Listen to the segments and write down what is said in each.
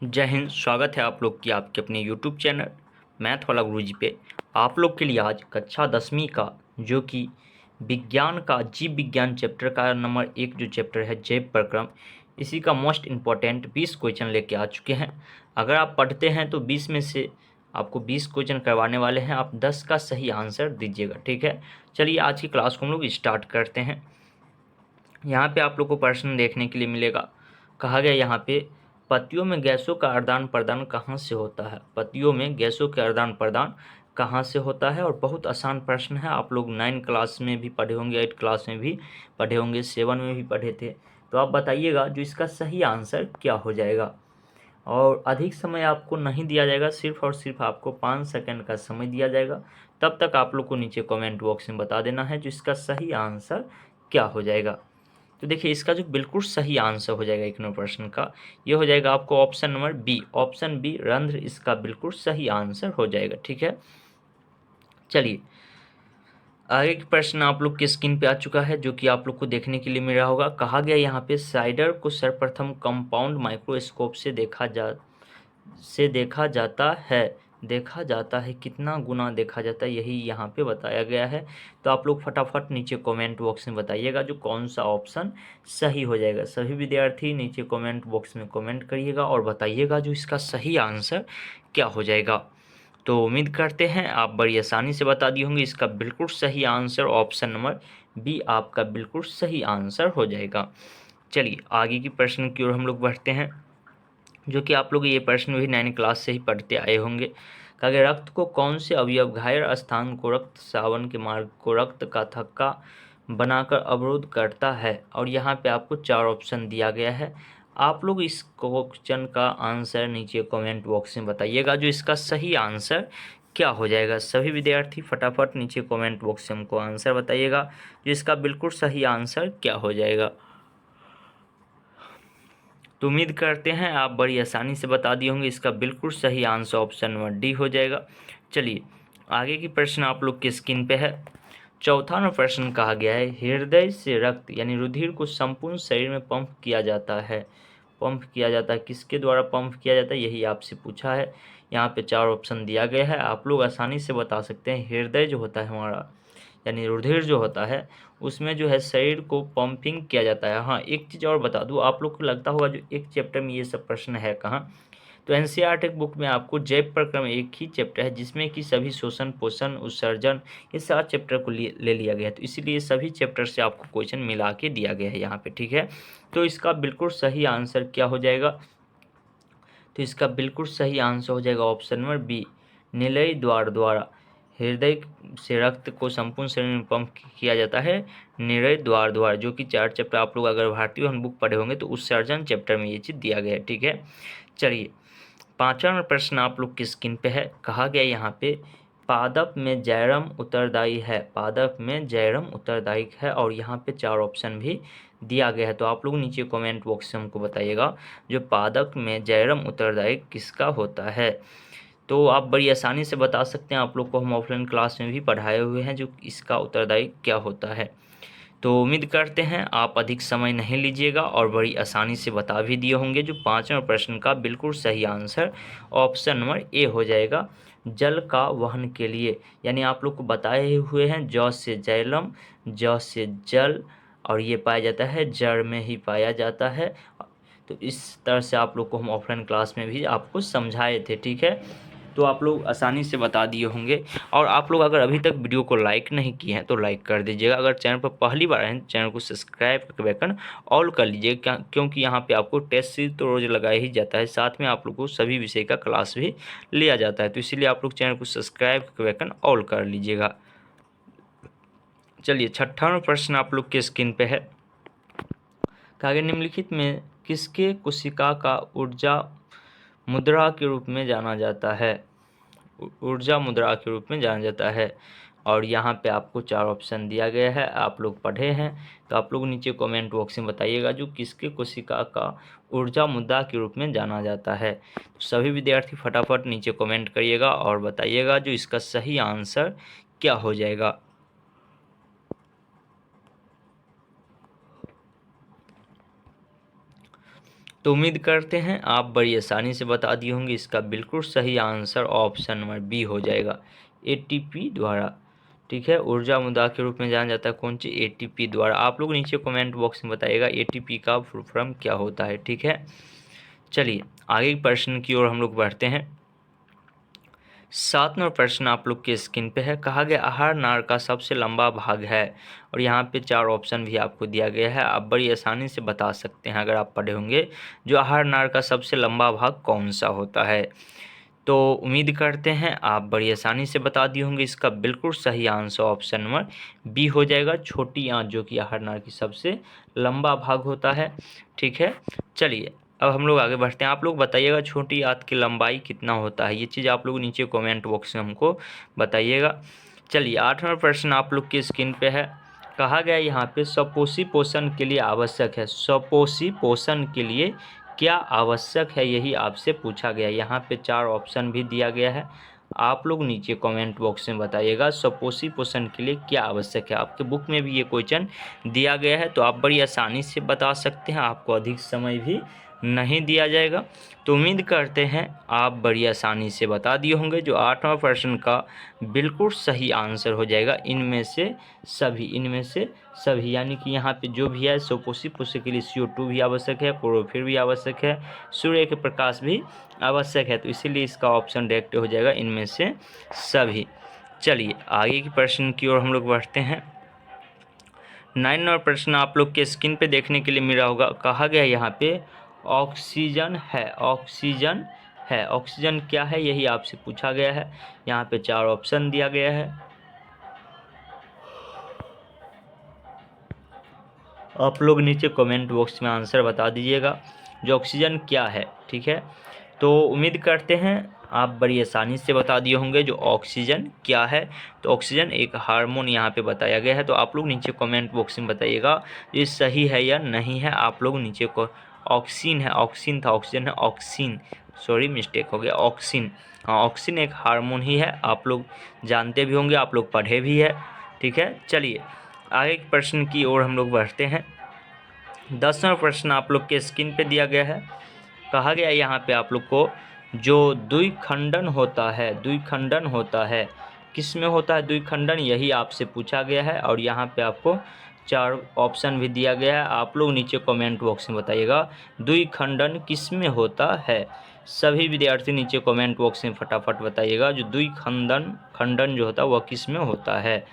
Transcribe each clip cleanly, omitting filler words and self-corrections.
जय हिंद। स्वागत है आप लोग की आपके अपने यूट्यूब चैनल मैथ वाला गुरुजी पे। आप लोग के लिए आज कक्षा 10वीं का जो कि विज्ञान का जीव विज्ञान चैप्टर का नंबर 1 जो चैप्टर है जैव प्रक्रम, इसी का मोस्ट इम्पॉर्टेंट 20 क्वेश्चन लेके आ चुके हैं। अगर आप पढ़ते हैं तो 20 में से आपको 20 क्वेश्चन करवाने वाले हैं। आप 10 का सही आंसर दीजिएगा, ठीक है। चलिए आज की क्लास को हम लोग स्टार्ट करते हैं। यहाँ पे आप लोग को प्रश्न देखने के लिए मिलेगा। कहा गया यहाँ पे पत्तियों में गैसों का आदान प्रदान कहाँ से होता है। पत्तियों में गैसों के आदान प्रदान कहाँ से होता है। और बहुत आसान प्रश्न है। आप लोग 9 क्लास में भी पढ़े होंगे, 8 क्लास में भी पढ़े होंगे, 7 में भी पढ़े थे। तो आप बताइएगा जो इसका सही आंसर क्या हो जाएगा। और अधिक समय आपको नहीं दिया जाएगा, सिर्फ और सिर्फ आपको 5 सेकंड का समय दिया जाएगा। तब तक आप लोग को नीचे कमेंट बॉक्स में बता देना है जो इसका सही आंसर क्या हो जाएगा। तो देखिए इसका जो बिल्कुल सही आंसर हो जाएगा 1 नंबर प्रश्न का, ये हो जाएगा आपको option number B. Option B रंध्र इसका बिल्कुल सही आंसर हो जाएगा, ठीक है। चलिए आगे के प्रश्न आप लोग के स्क्रीन पे आ चुका है जो कि आप लोग को देखने के लिए मिल रहा होगा। कहा गया यहाँ पे साइडर को सर्वप्रथम कंपाउंड माइक्रोस्कोप से देखा जाता है कितना गुना देखा जाता है, यही यहाँ पे बताया गया है। तो आप लोग फटाफट नीचे कमेंट बॉक्स में बताइएगा जो कौन सा ऑप्शन सही हो जाएगा। सभी विद्यार्थी नीचे कमेंट बॉक्स में कमेंट करिएगा और बताइएगा जो इसका सही आंसर क्या हो जाएगा। तो उम्मीद करते हैं आप बड़ी आसानी से बता दिए होंगे। इसका बिल्कुल सही आंसर ऑप्शन नंबर बी आपका बिल्कुल सही आंसर हो जाएगा। चलिए आगे की प्रश्न की ओर हम लोग बढ़ते हैं जो कि आप लोग ये प्रश्न भी 9 क्लास से ही पढ़ते आए होंगे। कहा गया रक्त को कौन से अवयव घायल स्थान को रक्त सावन के मार्ग को रक्त का थक्का बनाकर अवरोध करता है। और यहाँ पे आपको 4 ऑप्शन दिया गया है। आप लोग इस क्वेश्चन का आंसर नीचे कमेंट बॉक्स में बताइएगा जो इसका सही आंसर क्या हो जाएगा। सभी विद्यार्थी फटाफट नीचे कमेंट बॉक्स से हमको आंसर बताइएगा जो इसका बिल्कुल सही आंसर क्या हो जाएगा। तो उम्मीद करते हैं आप बड़ी आसानी से बता दिए होंगे। इसका बिल्कुल सही आंसर ऑप्शन नंबर डी हो जाएगा। चलिए आगे की प्रश्न आप लोग की स्क्रीन पे है। चौथा नंबर प्रश्न कहा गया है हृदय से रक्त यानी रुधिर को संपूर्ण शरीर में पंप किया जाता है। पंप किया जाता है, किसके द्वारा पंप किया जाता है, यही आपसे पूछा है। यहाँ पे 4 ऑप्शन दिया गया है। आप लोग आसानी से बता सकते हैं हृदय जो होता है हमारा यानी रुधिर जो होता है उसमें जो है शरीर को पंपिंग किया जाता है। हाँ एक चीज़ और बता दूँ, आप लोग को लगता होगा जो एक चैप्टर में ये सब प्रश्न है कहाँ, तो एनसीईआरटी बुक में आपको जैव प्रक्रम एक ही चैप्टर है जिसमें कि सभी शोषण पोषण उत्सर्जन ये 7 चैप्टर को ले लिया गया है। तो इसीलिए सभी चैप्टर से आपको क्वेश्चन मिला के दिया गया है यहाँ पे, ठीक है। तो इसका बिल्कुल सही आंसर क्या हो जाएगा। तो इसका बिल्कुल सही आंसर हो जाएगा ऑप्शन नंबर बी निलय द्वार द्वारा। हृदय से रक्त को संपूर्ण शरीर में पंप किया जाता है निलय द्वार द्वारा, जो कि 4 चैप्टर आप लोग अगर भारतीय बुक पढ़े होंगे तो उत्सर्जन चैप्टर में ये चीज़ दिया गया है, ठीक है। चलिए 5वां प्रश्न आप लोग की स्क्रीन पे है। कहा गया यहाँ पे पादप में जैरम उत्तरदायी है। पादप में जैरम उत्तरदायी है और यहाँ पे 4 ऑप्शन भी दिया गया है। तो आप लोग नीचे कमेंट बॉक्स से हमको बताइएगा जो पादप में जैरम उत्तरदायी किसका होता है। तो आप बड़ी आसानी से बता सकते हैं, आप लोग को हम ऑफलाइन क्लास में भी पढ़ाए हुए हैं जो इसका उत्तरदायी क्या होता है। तो उम्मीद करते हैं आप अधिक समय नहीं लीजिएगा और बड़ी आसानी से बता भी दिए होंगे जो 5वें प्रश्न का बिल्कुल सही आंसर ऑप्शन नंबर ए हो जाएगा जल का वहन के लिए। यानी आप लोग को बताए हुए हैं ज से जैलम, ज से जल, और ये पाया जाता है जड़ में ही पाया जाता है। तो इस तरह से आप लोग को हम ऑफलाइन क्लास में भी आपको समझाए थे, ठीक है। तो आप लोग आसानी से बता दिए होंगे। और आप लोग अगर अभी तक वीडियो को लाइक नहीं किए हैं तो लाइक कर दीजिएगा। अगर चैनल पर पहली बार आए हैं चैनल को सब्सक्राइब करके बेल ऑल कर लीजिए क्योंकि यहाँ पे आपको टेस्ट सीरीज तो रोज़ लगाया ही जाता है, साथ में आप लोग को सभी विषय का क्लास भी लिया जाता है। तो इसीलिए आप लोग चैनल को सब्सक्राइब करके बेल ऑल कर लीजिएगा। चलिए 6वां प्रश्न आप लोग के स्क्रीन पे है। कहा गया निम्नलिखित में किसके कोशिका का ऊर्जा मुद्रा के रूप में जाना जाता है। ऊर्जा मुद्रा के रूप में जाना जाता है और यहाँ पे आपको 4 ऑप्शन दिया गया है। आप लोग पढ़े हैं तो आप लोग नीचे कमेंट बॉक्स में बताइएगा जो किसके कोशिका का ऊर्जा मुद्रा के रूप में जाना जाता है। तो सभी विद्यार्थी फटाफट नीचे कमेंट करिएगा और बताइएगा जो इसका सही आंसर क्या हो जाएगा। तो उम्मीद करते हैं आप बड़ी आसानी से बता दिए होंगे। इसका बिल्कुल सही आंसर ऑप्शन नंबर बी हो जाएगा, एटीपी द्वारा। ठीक है, ऊर्जा मुद्दा के रूप में जाना जाता है कौन चीज़, एटीपी द्वारा। आप लोग नीचे कमेंट बॉक्स में बताइएगा एटीपी का फुल फॉर्म क्या होता है। ठीक है, चलिए आगे के प्रश्न की ओर हम लोग बढ़ते हैं। 7वां प्रश्न आप लोग के स्क्रीन पे है। कहा गया आहार नार का सबसे लंबा भाग है, और यहाँ पे 4 ऑप्शन भी आपको दिया गया है। आप बड़ी आसानी से बता सकते हैं अगर आप पढ़े होंगे, जो आहार नार का सबसे लंबा भाग कौन सा होता है। तो उम्मीद करते हैं आप बड़ी आसानी से बता दिए होंगे। इसका बिल्कुल सही आंसर ऑप्शन नंबर बी हो जाएगा, छोटी आंत, जो कि आहार नार की सबसे लंबा भाग होता है। ठीक है, चलिए अब हम लोग आगे बढ़ते हैं। आप लोग बताइएगा छोटी आंत की लंबाई कितना होता है, ये चीज़ आप लोग नीचे कमेंट बॉक्स में हमको बताइएगा। चलिए 8वां प्रश्न आप लोग की स्क्रीन पे है। कहा गया यहाँ पे सपोषी पोषण के लिए आवश्यक है, सपोषी पोषण के लिए क्या आवश्यक है, यही आपसे पूछा गया। यहाँ पे 4 ऑप्शन भी दिया गया है। आप लोग नीचे कमेंट बॉक्स में बताइएगा सपोषी पोषण के लिए क्या आवश्यक है। आपके बुक में भी ये क्वेश्चन दिया गया है, तो आप बड़ी आसानी से बता सकते हैं, आपको अधिक समय भी नहीं दिया जाएगा। तो उम्मीद करते हैं आप बड़ी आसानी से बता दिए होंगे। जो 8वां प्रश्न का बिल्कुल सही आंसर हो जाएगा इनमें से सभी, इनमें से सभी, यानी कि यहाँ पे जो भी है सपोषी पोषण के लिए CO2 भी आवश्यक है, क्लोरोफिल भी आवश्यक है, सूर्य के प्रकाश भी आवश्यक है। तो इसीलिए इसका ऑप्शन डायरेक्ट हो जाएगा इनमें से सभी। चलिए आगे की प्रश्न की ओर हम लोग बढ़ते हैं। 9वां प्रश्न आप लोग के स्क्रीन पे देखने के लिए मिला होगा। कहा गया यहाँ पे ऑक्सीजन है, ऑक्सीजन है, ऑक्सीजन क्या है, यही आपसे पूछा गया है। यहाँ पे 4 ऑप्शन दिया गया है, आप लोग नीचे कमेंट बॉक्स में आंसर बता दीजिएगा जो ऑक्सीजन क्या है। ठीक है, तो उम्मीद करते हैं आप बड़ी आसानी से बता दिए होंगे जो ऑक्सीजन क्या है। तो ऑक्सीजन एक हार्मोन यहाँ पे बताया गया है। तो आप लोग नीचे कमेंट बॉक्स में बताइएगा ये सही है या नहीं है। आप लोग नीचे को ऑक्सीन है, ऑक्सीन था, ऑक्सीजन है, ऑक्सीन, सॉरी मिस्टेक हो गया, ऑक्सीन। हाँ, ऑक्सीन एक हार्मोन ही है, आप लोग जानते भी होंगे, आप लोग पढ़े भी है। ठीक है, चलिए आगे के प्रश्न की ओर हम लोग बढ़ते हैं। 10वां प्रश्न आप लोग के स्क्रीन पे दिया गया है। कहा गया यहाँ पे आप लोग को जो द्विखंडन होता है, द्विखंडन होता है, किस में होता है द्विखंडन, यही आपसे पूछा गया है। और यहाँ पे आपको 4 ऑप्शन भी दिया गया है। आप लोग नीचे कमेंट बॉक्स में बताइएगा द्विखंडन किस में होता है। सभी विद्यार्थी नीचे कमेंट बॉक्स में फटाफट बताइएगा जो द्विखंडन, खंडन जो होता है वह किस में होता है।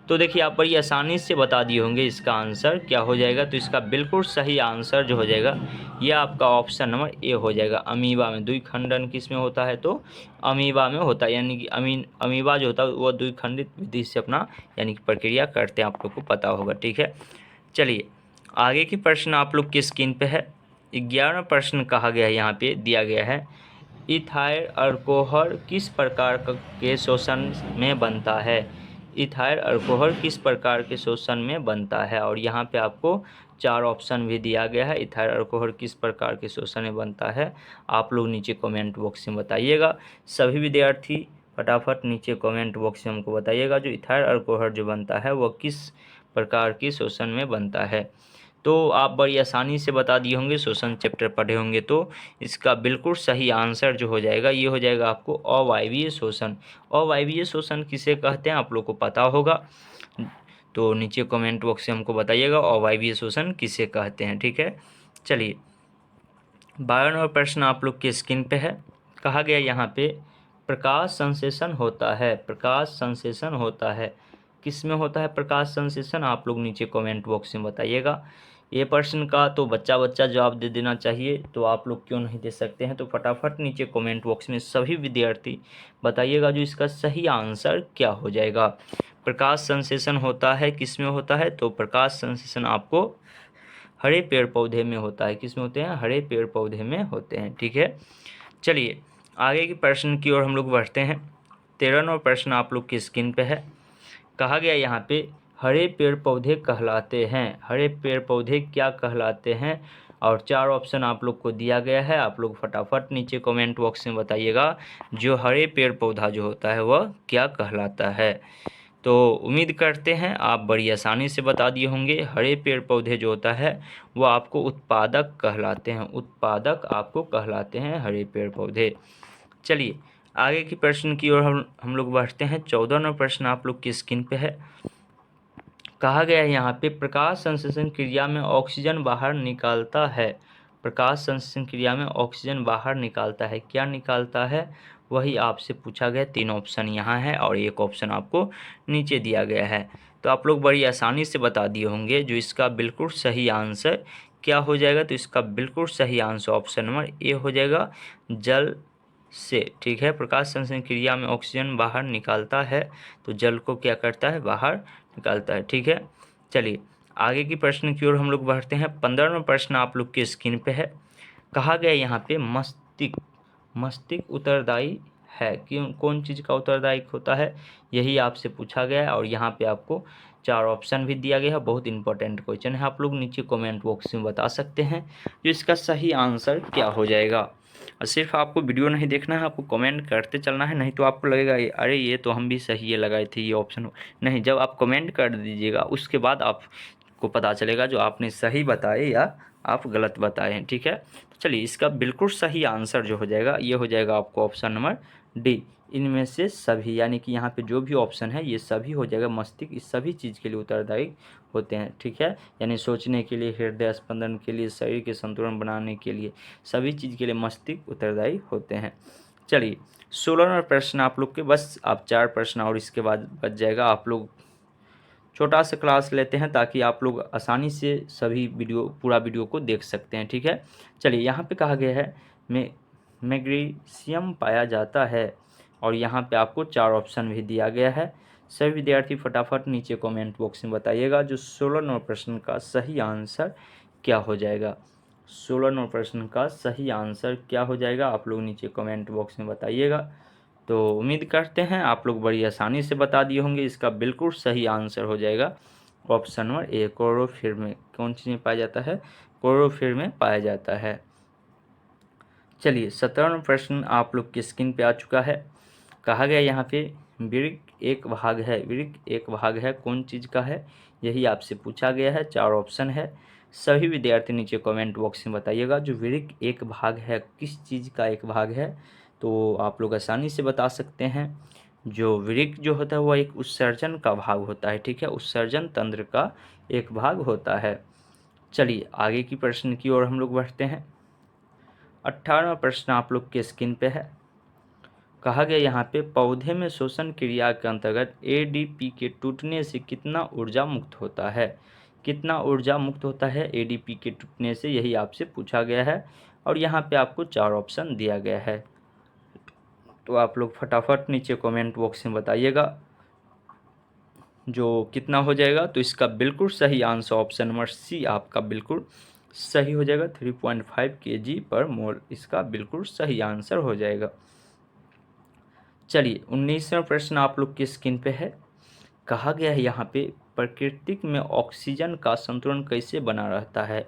तो देखिए आप बड़ी आसानी से बता दिए होंगे इसका आंसर क्या हो जाएगा। तो इसका बिल्कुल सही आंसर जो हो जाएगा यह आपका ऑप्शन नंबर ए हो जाएगा, अमीबा में। द्विखंडन किस में होता है, तो अमीबा में होता है, यानी कि अमीबा जो होता है वह द्विखंडित विधि से अपना यानी कि प्रक्रिया करते हैं, आप लोग को पता होगा। ठीक है, चलिए आगे की प्रश्न आप लोग की स्क्रीन पे है। 11वां प्रश्न कहा गया है, यहाँ पे दिया गया है इथाइल अल्कोहल किस प्रकार के शोषण में बनता है, इथाइल अल्कोहल किस प्रकार के शोषण में बनता है। और यहाँ पे आपको 4 ऑप्शन भी दिया गया है, इथाइल अल्कोहल किस प्रकार के शोषण में बनता है। आप लोग नीचे कमेंट बॉक्स में बताइएगा, सभी विद्यार्थी फटाफट नीचे कमेंट बॉक्स में हमको बताइएगा जो इथाइल अल्कोहल जो बनता है वह किस प्रकार की शोषण में बनता है। तो आप बड़ी आसानी से बता दिए होंगे, शोषण चैप्टर पढ़े होंगे। तो इसका बिल्कुल सही आंसर जो हो जाएगा ये हो जाएगा आपको अवायवीय शोषण। अवायवीय शोषण किसे कहते हैं आप लोग को पता होगा, तो नीचे कमेंट बॉक्स से हमको बताइएगा अवायवीय शोषण किसे कहते हैं। ठीक है, चलिए 12वां प्रश्न आप लोग के स्क्रीन पे है। कहा गया यहाँ पे प्रकाश संश्लेषण होता है, प्रकाश संश्लेषण होता है, किस में होता है प्रकाश संश्लेषण, आप लोग नीचे कमेंट बॉक्स में बताइएगा। ये प्रश्न का तो बच्चा जवाब दे देना चाहिए, तो आप लोग क्यों नहीं दे सकते हैं। तो फटाफट नीचे कमेंट बॉक्स में सभी विद्यार्थी बताइएगा जो इसका सही आंसर क्या हो जाएगा। प्रकाश संश्लेषण होता है किस में होता है, तो प्रकाश संश्लेषण आपको हरे पेड़ पौधे में होता है, किस में होते हैं, हरे पेड़ पौधे में होते हैं। ठीक है, चलिए आगे के प्रश्न की ओर हम लोग बढ़ते हैं। 13वां प्रश्न आप लोग की स्क्रीन पे है। कहा गया यहाँ पे हरे पेड़ पौधे कहलाते हैं, हरे पेड़ पौधे क्या कहलाते हैं। और 4 ऑप्शन आप लोग को दिया गया है, आप लोग फटाफट नीचे कमेंट बॉक्स में बताइएगा जो हरे पेड़ पौधा जो होता है वह क्या कहलाता है। तो उम्मीद करते हैं आप बड़ी आसानी से बता दिए होंगे। हरे पेड़ पौधे जो होता है वो आपको उत्पादक कहलाते हैं, उत्पादक आपको कहलाते हैं हरे पेड़ पौधे। चलिए आगे की प्रश्न की ओर हम लोग बढ़ते हैं। 14वां प्रश्न आप लोग की स्क्रीन पे है। कहा गया है यहाँ पे प्रकाश संश्लेषण क्रिया में ऑक्सीजन बाहर निकालता है। प्रकाश संश्लेषण क्रिया में ऑक्सीजन बाहर निकालता है, क्या निकालता है वही आपसे पूछा गया। 3 ऑप्शन यहाँ है और 1 ऑप्शन आपको नीचे दिया गया है। तो आप लोग बड़ी आसानी से बता दिए होंगे जो इसका बिल्कुल सही आंसर क्या हो जाएगा। तो इसका बिल्कुल सही आंसर ऑप्शन नंबर ए हो जाएगा, जल से। ठीक है, प्रकाश संश्लेषण क्रिया में ऑक्सीजन बाहर निकालता है तो जल को क्या करता है, बाहर निकालता है। ठीक है, चलिए आगे की प्रश्न की ओर हम लोग बढ़ते हैं। 15वां प्रश्न आप लोग की स्क्रीन पे है। कहा गया यहाँ पे मस्तिष्क, मस्तिष्क उत्तरदायी है, क्यों, कौन चीज़ का उत्तरदायी होता है यही आपसे पूछा गया है। और यहाँ पे आपको 4 ऑप्शन भी दिया गया है। बहुत इंपॉर्टेंट क्वेश्चन है, आप लोग नीचे कमेंट बॉक्स में बता सकते हैं जो इसका सही आंसर क्या हो जाएगा। और सिर्फ आपको वीडियो नहीं देखना है, आपको कमेंट करते चलना है, नहीं तो आपको लगेगा अरे ये तो हम भी सही है लगाए थे ये ऑप्शन। नहीं, जब आप कमेंट कर दीजिएगा उसके बाद आपको पता चलेगा जो आपने सही बताए या आप गलत बताए हैं। ठीक है, तो चलिए इसका बिल्कुल सही आंसर जो हो जाएगा ये हो जाएगा आपको ऑप्शन नंबर डी, इनमें से सभी। यानी कि यहाँ पे जो भी ऑप्शन है ये सभी हो जाएगा। मस्तिष्क इस सभी चीज़ के लिए उत्तरदायी होते हैं। ठीक है, यानी सोचने के लिए, हृदय स्पंदन के लिए, शरीर के संतुलन बनाने के लिए, सभी चीज़ के लिए मस्तिष्क उत्तरदायी होते हैं। चलिए 16वां प्रश्न आप लोग के, बस आप 4 प्रश्न और इसके बाद बच जाएगा। आप लोग छोटा सा क्लास लेते हैं ताकि आप लोग आसानी से सभी वीडियो, पूरा वीडियो को देख सकते हैं। ठीक है, चलिए यहाँ पे कहा गया है मैग्नीशियम पाया जाता है और यहाँ पे आपको 4 ऑप्शन भी दिया गया है। सभी विद्यार्थी फटाफट नीचे कमेंट बॉक्स में बताइएगा जो 16वां प्रश्न का सही आंसर क्या हो जाएगा। 16वां प्रश्न का सही आंसर क्या हो जाएगा आप लोग नीचे कमेंट बॉक्स में बताइएगा। तो उम्मीद करते हैं आप लोग बड़ी आसानी से बता दिए होंगे। इसका बिल्कुल सही आंसर हो जाएगा ऑप्शन नंबर ए, क्लोरोफिल में। कौन चीज़ में पाया जाता है, क्लोरोफिल में पाया जाता है। चलिए 17वां प्रश्न आप लोग की स्क्रीन पे आ चुका है। कहा गया यहाँ पे वृक्क एक भाग है, वृक्क एक भाग है, कौन चीज़ का है यही आपसे पूछा गया है। 4 ऑप्शन है, सभी विद्यार्थी नीचे कमेंट बॉक्स में बताइएगा जो वृक्क एक भाग है किस चीज़ का एक भाग है। तो आप लोग आसानी से बता सकते हैं। जो वृक्क जो होता है वह एक उत्सर्जन का भाग होता है। ठीक है, उत्सर्जन तंत्र का एक भाग होता है। चलिए आगे की प्रश्न की ओर हम लोग बढ़ते हैं। 18वां प्रश्न आप लोग के स्क्रीन पे है। कहा गया यहाँ पे पौधे में श्वसन क्रिया के अंतर्गत एडीपी के टूटने से कितना ऊर्जा मुक्त होता है, कितना ऊर्जा मुक्त होता है एडीपी के टूटने से, यही आपसे पूछा गया है। और यहाँ पे आपको 4 ऑप्शन दिया गया है। तो आप लोग फटाफट नीचे कमेंट बॉक्स में बताइएगा जो कितना हो जाएगा। तो इसका बिल्कुल सही आंसर ऑप्शन नंबर सी आपका बिल्कुल सही हो जाएगा। 3.5 kg/मोल इसका बिल्कुल सही आंसर हो जाएगा। चलिए 19वां प्रश्न आप लोग की स्क्रीन पे है। कहा गया है यहाँ पे प्रकृति में ऑक्सीजन का संतुलन कैसे बना रहता है,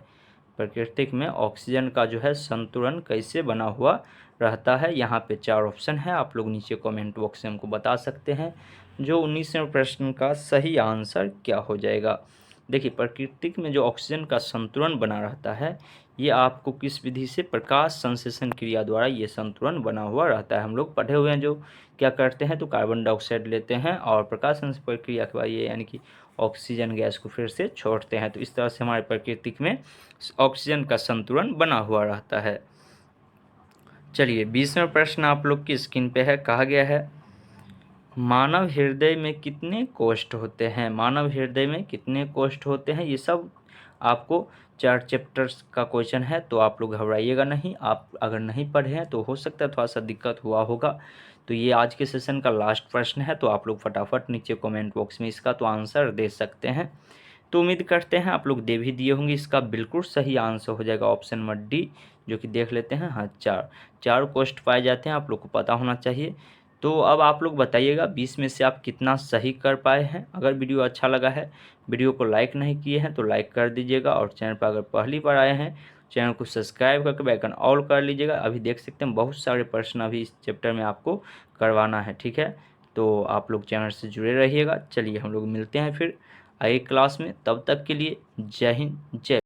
प्रकृति में ऑक्सीजन का जो है संतुलन कैसे बना हुआ रहता है। यहाँ पे 4 ऑप्शन है, आप लोग नीचे कमेंट बॉक्स में हमको बता सकते हैं जो 19वें प्रश्न का सही आंसर क्या हो जाएगा। देखिए प्रकृति में जो ऑक्सीजन का संतुलन बना रहता है ये आपको किस विधि से, प्रकाश संश्लेषण क्रिया द्वारा ये संतुलन बना हुआ रहता है। हम लोग पढ़े हुए हैं जो क्या करते हैं तो कार्बन डाइऑक्साइड लेते हैं और प्रकाश संश्लेषण प्रक्रिया के बाद ये यानी कि ऑक्सीजन गैस को फिर से छोड़ते हैं। तो इस तरह से हमारे प्रकृति में ऑक्सीजन का संतुलन बना हुआ रहता है। चलिए 20वां प्रश्न आप लोग की स्क्रीन पे है। कहा गया है मानव हृदय में कितने कोष्ठ होते हैं, मानव हृदय में कितने कोष्ठ होते हैं, ये सब आपको 4 चैप्टर्स का क्वेश्चन है। तो आप लोग घबराइएगा नहीं, आप अगर नहीं पढ़े हैं तो हो सकता है थोड़ा सा दिक्कत हुआ होगा। तो ये आज के सेशन का लास्ट प्रश्न है, तो आप लोग फटाफट नीचे कमेंट बॉक्स में इसका तो आंसर दे सकते हैं। तो उम्मीद करते हैं आप लोग दे भी दिए होंगे। इसका बिल्कुल सही आंसर हो जाएगा ऑप्शन नंबर डी, जो कि देख लेते हैं। हाँ, 4 कोष्ठ पाए जाते हैं, आप लोग को पता होना चाहिए। तो अब आप लोग बताइएगा 20 में से आप कितना सही कर पाए हैं। अगर वीडियो अच्छा लगा है, वीडियो को लाइक नहीं किए हैं तो लाइक कर दीजिएगा, और चैनल पर अगर पहली बार आए हैं चैनल को सब्सक्राइब करके बेल आइकन ऑल कर लीजिएगा। अभी देख सकते हैं बहुत सारे प्रश्न अभी इस चैप्टर में आपको करवाना है। ठीक है, तो आप लोग चैनल से जुड़े रहिएगा। चलिए हम लोग मिलते हैं फिर अगली क्लास में, तब तक के लिए जय हिंद जय